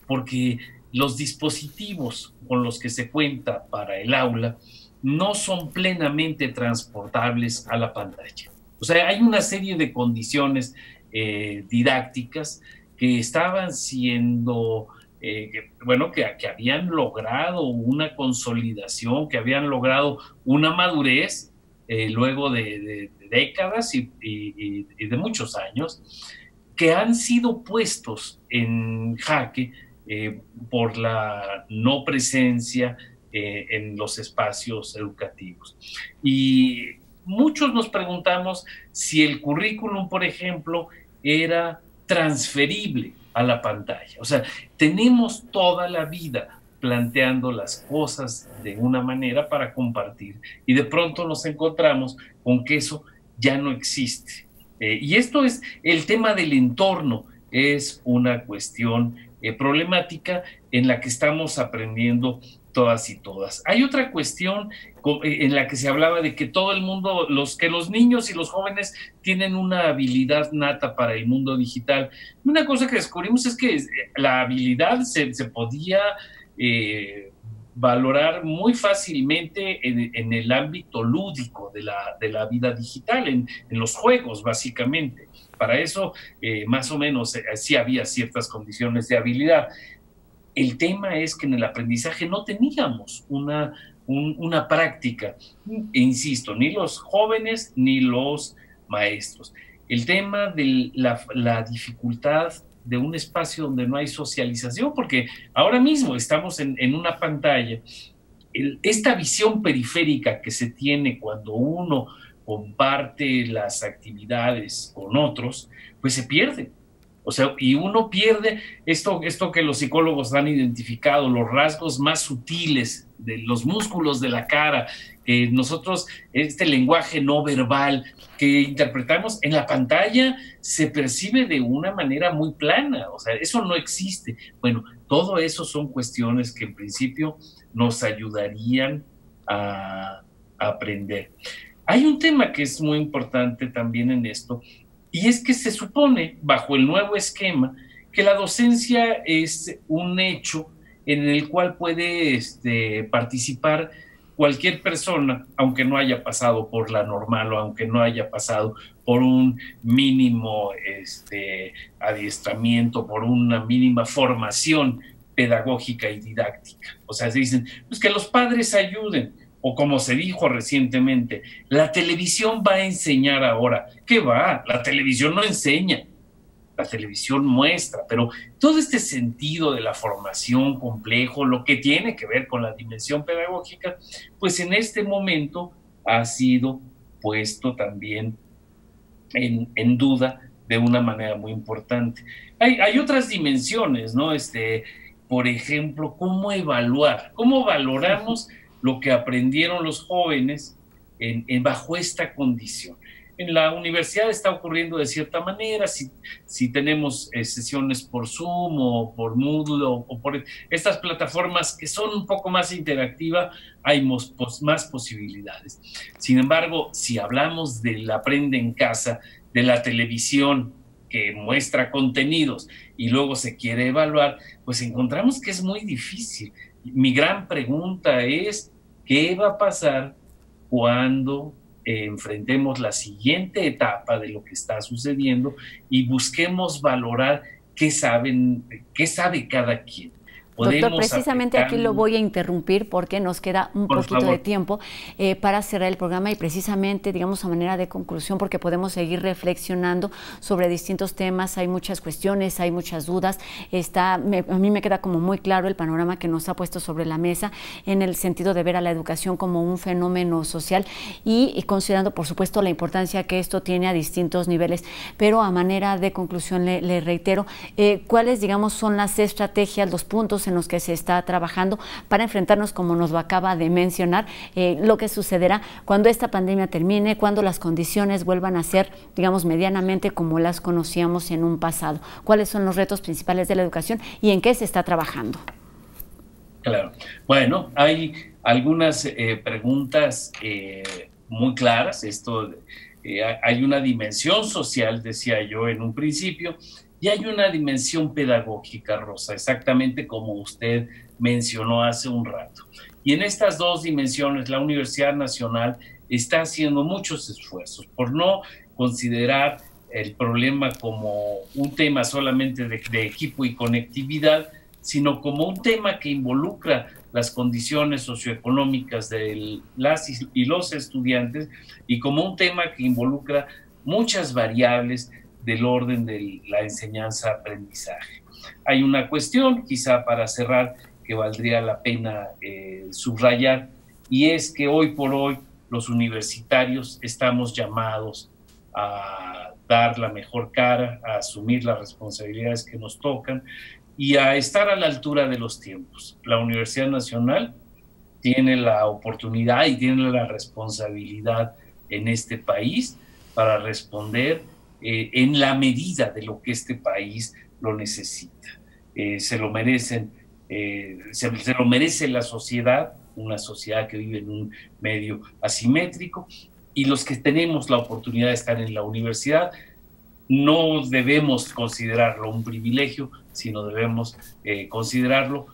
porque los dispositivos con los que se cuenta para el aula no son plenamente transportables a la pantalla. O sea, hay una serie de condiciones didácticas que estaban siendo, que habían logrado una consolidación, que habían logrado una madurez luego de décadas y de muchos años, que han sido puestos en jaque por la no presencia en los espacios educativos. Y muchos nos preguntamos si el currículum, por ejemplo, era transferible a la pantalla. O sea, tenemos toda la vida planteando las cosas de una manera para compartir y de pronto nos encontramos con que eso ya no existe. Y esto es el tema del entorno, es una cuestión problemática en la que estamos aprendiendo todas y todas. Hay otra cuestión en la que se hablaba de que todo el mundo, que los niños y los jóvenes tienen una habilidad nata para el mundo digital. Una cosa que descubrimos es que la habilidad se podía valorar muy fácilmente en el ámbito lúdico de la vida digital, en los juegos básicamente. Para eso más o menos sí había ciertas condiciones de habilidad. El tema es que en el aprendizaje no teníamos una práctica, insisto, ni los jóvenes ni los maestros. El tema de la dificultad de un espacio donde no hay socialización, porque ahora mismo estamos en una pantalla. Esta visión periférica que se tiene cuando uno comparte las actividades con otros, pues se pierde. O sea, y uno pierde esto que los psicólogos han identificado, los rasgos más sutiles de los músculos de la cara, que nosotros, este lenguaje no verbal que interpretamos en la pantalla se percibe de una manera muy plana, o sea, eso no existe. Bueno, todo eso son cuestiones que en principio nos ayudarían a aprender. Hay un tema que es muy importante también en esto, y es que se supone, bajo el nuevo esquema, que la docencia es un hecho en el cual puede participar cualquier persona, aunque no haya pasado por la normal o aunque no haya pasado por un mínimo adiestramiento, por una mínima formación pedagógica y didáctica. O sea, se dicen, pues que los padres ayuden. O como se dijo recientemente, la televisión va a enseñar ahora. ¿Qué va? La televisión no enseña, la televisión muestra, pero todo este sentido de la formación complejo, lo que tiene que ver con la dimensión pedagógica, pues en este momento ha sido puesto también en duda de una manera muy importante. Hay otras dimensiones, ¿no? Por ejemplo, ¿cómo evaluar? ¿Cómo valoramos lo que aprendieron los jóvenes bajo esta condición? En la universidad está ocurriendo de cierta manera, si tenemos sesiones por Zoom o por Moodle o por estas plataformas que son un poco más interactivas, hay más posibilidades. Sin embargo, si hablamos del aprende en casa, de la televisión que muestra contenidos y luego se quiere evaluar, pues encontramos que es muy difícil. Mi gran pregunta es, ¿qué va a pasar cuando enfrentemos la siguiente etapa de lo que está sucediendo y busquemos valorar qué sabe cada quien? Doctor, precisamente aquí lo voy a interrumpir porque nos queda un poquito de tiempo para cerrar el programa y precisamente, digamos, a manera de conclusión, porque podemos seguir reflexionando sobre distintos temas, hay muchas cuestiones, hay muchas dudas. A mí me queda como muy claro el panorama que nos ha puesto sobre la mesa en el sentido de ver a la educación como un fenómeno social y considerando, por supuesto, la importancia que esto tiene a distintos niveles. Pero a manera de conclusión le reitero, ¿cuáles, digamos, son las estrategias, los puntos en los que se está trabajando para enfrentarnos, como nos lo acaba de mencionar, lo que sucederá cuando esta pandemia termine, cuando las condiciones vuelvan a ser, digamos, medianamente como las conocíamos en un pasado? ¿Cuáles son los retos principales de la educación y en qué se está trabajando? Claro. Bueno, hay algunas preguntas muy claras. Hay una dimensión social, decía yo en un principio, y hay una dimensión pedagógica, Rosa, exactamente como usted mencionó hace un rato. Y en estas dos dimensiones, la Universidad Nacional está haciendo muchos esfuerzos por no considerar el problema como un tema solamente de equipo y conectividad, sino como un tema que involucra las condiciones socioeconómicas de las y los estudiantes y como un tema que involucra muchas variables del orden de la enseñanza-aprendizaje. Hay una cuestión, quizá para cerrar, que valdría la pena subrayar, y es que hoy por hoy los universitarios estamos llamados a dar la mejor cara, a asumir las responsabilidades que nos tocan y a estar a la altura de los tiempos. La Universidad Nacional tiene la oportunidad y tiene la responsabilidad en este país para responder en la medida de lo que este país lo necesita. Se lo merecen, se lo merece la sociedad, una sociedad que vive en un medio asimétrico, y los que tenemos la oportunidad de estar en la universidad no debemos considerarlo un privilegio, sino debemos considerarlo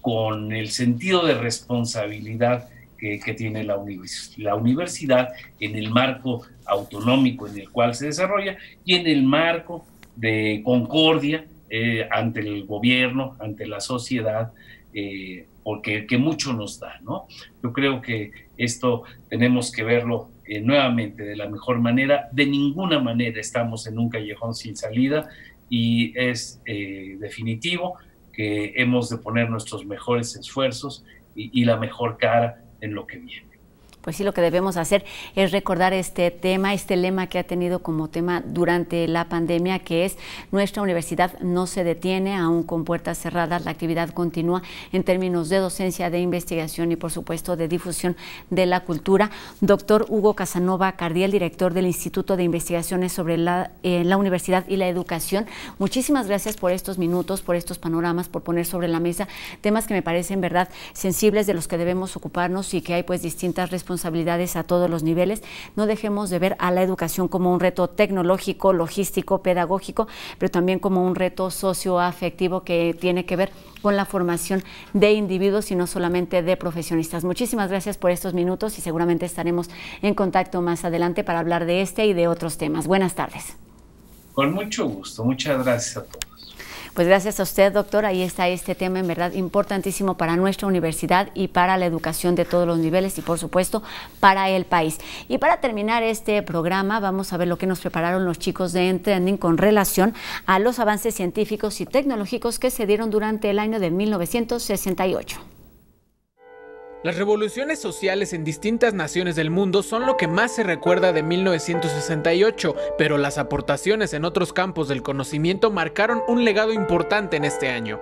con el sentido de responsabilidad que tiene la universidad en el marco autonómico en el cual se desarrolla y en el marco de concordia ante el gobierno, ante la sociedad, porque que mucho nos da, ¿no? Yo creo que esto tenemos que verlo nuevamente de la mejor manera. De ninguna manera estamos en un callejón sin salida y es definitivo que hemos de poner nuestros mejores esfuerzos y la mejor cara en lo que viene. Pues sí, lo que debemos hacer es recordar este tema, este lema que ha tenido como tema durante la pandemia, que es: nuestra universidad no se detiene, aún con puertas cerradas, la actividad continúa en términos de docencia, de investigación y por supuesto de difusión de la cultura. Doctor Hugo Casanova Cardiel, director del Instituto de Investigaciones sobre la Universidad y la Educación, muchísimas gracias por estos minutos, por estos panoramas, por poner sobre la mesa temas que me parecen, verdad, sensibles, de los que debemos ocuparnos y que hay pues distintas responsabilidades a todos los niveles. No dejemos de ver a la educación como un reto tecnológico, logístico, pedagógico, pero también como un reto socioafectivo que tiene que ver con la formación de individuos y no solamente de profesionistas. Muchísimas gracias por estos minutos y seguramente estaremos en contacto más adelante para hablar de este y de otros temas. Buenas tardes. Con mucho gusto. Muchas gracias a todos. Pues gracias a usted, doctor. Ahí está este tema, en verdad, importantísimo para nuestra universidad y para la educación de todos los niveles y, por supuesto, para el país. Y para terminar este programa, vamos a ver lo que nos prepararon los chicos de Trending con relación a los avances científicos y tecnológicos que se dieron durante el año de 1968. Las revoluciones sociales en distintas naciones del mundo son lo que más se recuerda de 1968, pero las aportaciones en otros campos del conocimiento marcaron un legado importante en este año.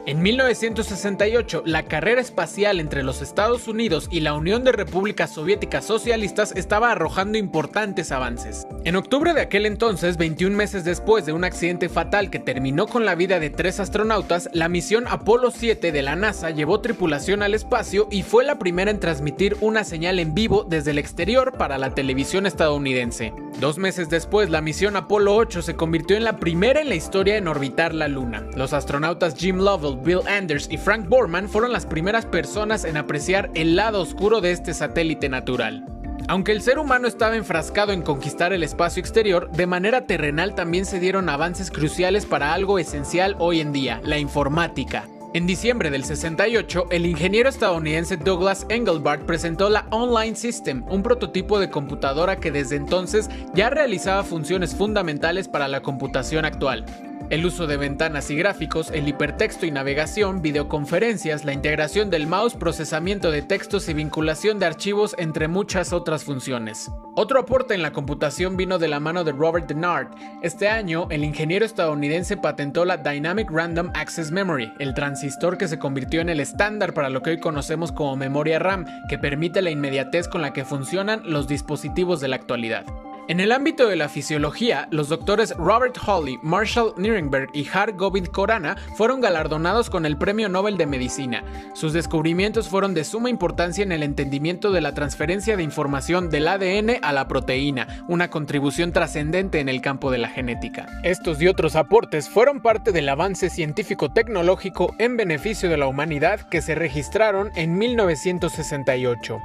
En 1968, la carrera espacial entre los Estados Unidos y la Unión de Repúblicas Soviéticas Socialistas estaba arrojando importantes avances. En octubre de aquel entonces, 21 meses después de un accidente fatal que terminó con la vida de 3 astronautas, la misión Apolo 7 de la NASA llevó tripulación al espacio y fue la primera en transmitir una señal en vivo desde el exterior para la televisión estadounidense. 2 meses después, la misión Apolo 8 se convirtió en la primera en la historia en orbitar la Luna. Los astronautas Jim Lovell, Bill Anders y Frank Borman fueron las primeras personas en apreciar el lado oscuro de este satélite natural. Aunque el ser humano estaba enfrascado en conquistar el espacio exterior, de manera terrenal también se dieron avances cruciales para algo esencial hoy en día: la informática. En diciembre del 68, el ingeniero estadounidense Douglas Engelbart presentó la Online System, un prototipo de computadora que desde entonces ya realizaba funciones fundamentales para la computación actual. El uso de ventanas y gráficos, el hipertexto y navegación, videoconferencias, la integración del mouse, procesamiento de textos y vinculación de archivos, entre muchas otras funciones. Otro aporte en la computación vino de la mano de Robert Dennard. Este año, el ingeniero estadounidense patentó la Dynamic Random Access Memory, el transistor que se convirtió en el estándar para lo que hoy conocemos como memoria RAM, que permite la inmediatez con la que funcionan los dispositivos de la actualidad. En el ámbito de la fisiología, los doctores Robert Hawley, Marshall Nirenberg y Har Gobind Khorana fueron galardonados con el Premio Nobel de Medicina. Sus descubrimientos fueron de suma importancia en el entendimiento de la transferencia de información del ADN a la proteína, una contribución trascendente en el campo de la genética. Estos y otros aportes fueron parte del avance científico-tecnológico en beneficio de la humanidad que se registraron en 1968.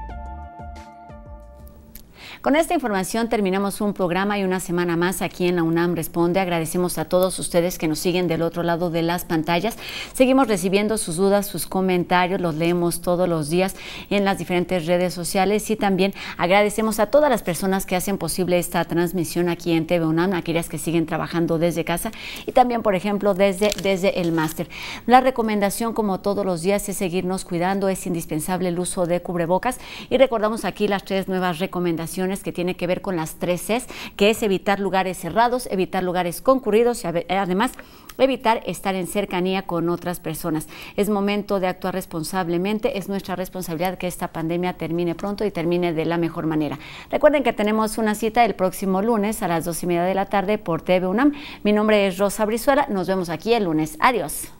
Con esta información terminamos un programa y una semana más aquí en la UNAM Responde. Agradecemos a todos ustedes que nos siguen del otro lado de las pantallas. Seguimos recibiendo sus dudas, sus comentarios, los leemos todos los días en las diferentes redes sociales y también agradecemos a todas las personas que hacen posible esta transmisión aquí en TV UNAM, aquellas que siguen trabajando desde casa y también, por ejemplo, desde el máster. La recomendación, como todos los días, es seguirnos cuidando. Es indispensable el uso de cubrebocas y recordamos aquí las 3 nuevas recomendaciones que tienen que ver con las 3 Cs, que es evitar lugares cerrados, evitar lugares concurridos y además evitar estar en cercanía con otras personas. Es momento de actuar responsablemente. Es nuestra responsabilidad que esta pandemia termine pronto y termine de la mejor manera. Recuerden que tenemos una cita el próximo lunes a las 2:30 de la tarde por TV UNAM. Mi nombre es Rosa Brizuela. Nos vemos aquí el lunes. Adiós.